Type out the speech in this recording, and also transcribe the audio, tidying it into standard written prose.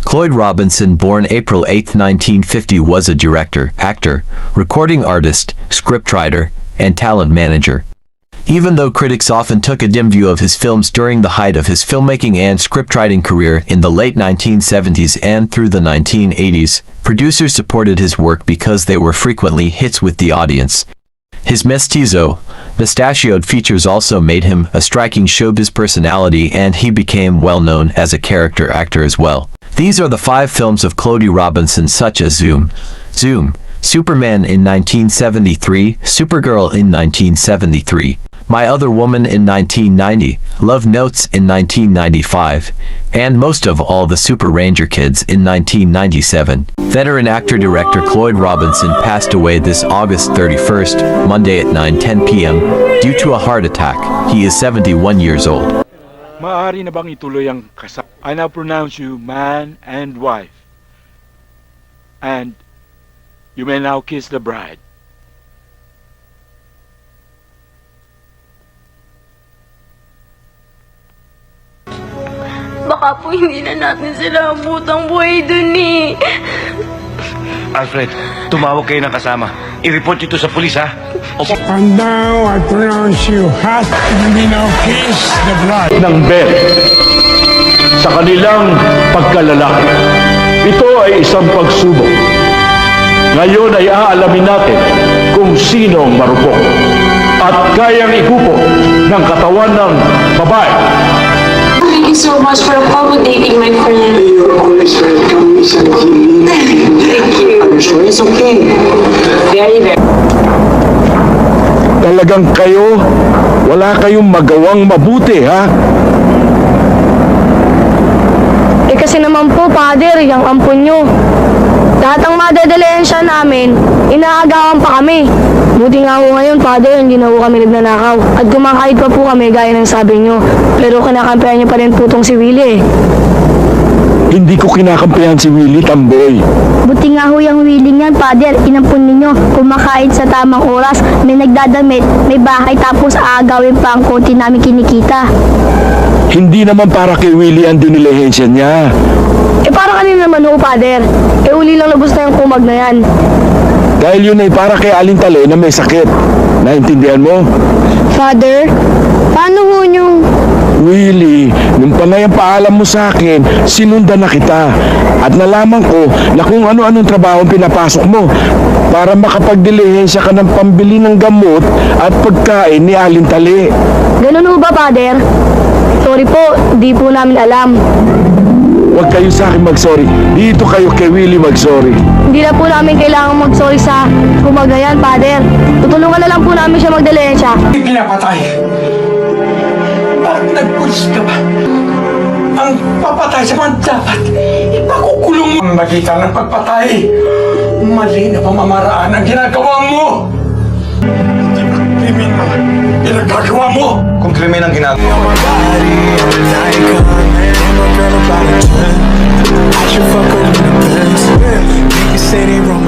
Cloyd Robinson, born April 8, 1950, was a director, actor, recording artist, scriptwriter, and talent manager. Even though critics often took a dim view of his films during the height of his filmmaking and scriptwriting career in the late 1970s and through the 1980s, producers supported his work because they were frequently hits with the audience. His mustachioed features also made him a striking showbiz personality, and he became well known as a character actor as well. These are the 5 films of Cloyd Robinson, such as Zoom, Superman in 1973, Supergirl in 1973, My Other Woman in 1990, Love Notes in 1995, and most of all The Super Ranger Kids in 1997. Veteran actor-director Cloyd Robinson passed away this August 31st, Monday at 9:10 p.m. due to a heart attack. He is 71 years old. Maaari na bang ituloy ang kasal? I now pronounce you man and wife. And you may now kiss the bride. Baka po hindi na natin sila abutang buhay dun eh. Alfred, tumawag kayo ng kasama. I-report ito sa pulis, ha? Opo. And now I pronounce you hot, you may now kiss the bride. Ng Bet sa kanilang pagkalalaki. Ito ay isang pagsubok. Ngayon ay aalamin natin kung sino ang marupok at kayang ikupo ng katawan ng babae. Thank you so much for accommodating my friend. You're always welcome, Miss Angelina. Thank you. I'm sure it's okay. Very. Talagang kayo, wala kayong magawang mabuti, ha? Eh kasi naman po, Father, yung ampun nyo. Lahat ang madadalensya namin, inaagawan pa kami. Buti nga ho ngayon, Father, hindi na ho kami nagnanakaw. At kumakait pa po kami gaya ng sabi nyo. Pero kinakampihan nyo pa rin po tong si Willie eh. Hindi ko kinakampihan si Willie, Tamboy. Buti nga ho yung Willie niyan, Father. Inampun ninyo, kumakain sa tamang oras, may nagdadamit, may bahay, tapos aagawin pa ang konti namin kinikita. Hindi naman para kay Willie ang dinilihensya niya. Eh para kanina naman ho, Father. Eh uli lang lubos na yung kumag na yan. Dahil yun ay para kay Aling Tale na may sakit. Naintindihan mo? Father, paano ho yung... Willie, nung panay ang paalam mo sa akin, sinundan na kita. At nalaman ko na kung ano-anong trabaho ang pinapasok mo para makapagdilihensya ka ng pambili ng gamot at pagkain ni Aling Tale. Ganun ho ba, Father? Sorry po, di po namin alam. Huwag kayo sa akin mag-sorry. Dito kayo kay Willie mag-sorry. Hindi na po namin kailangan mag-sorry sa kumag na yan, Father. Tutulungan na lang po namin siya magdalensya. Pinapatay. Bakit nagpulis ka ba? Ang papatay sa mga dapat, ipakukulong mo. Ang magitan ng pagpatay, mali na pamamaraan ang ginagawa mo. Hindi ba krimen mga pinagagawa mo? Kung krimen ang ginagawa. I should fuck her in the Benz. You say they wrong.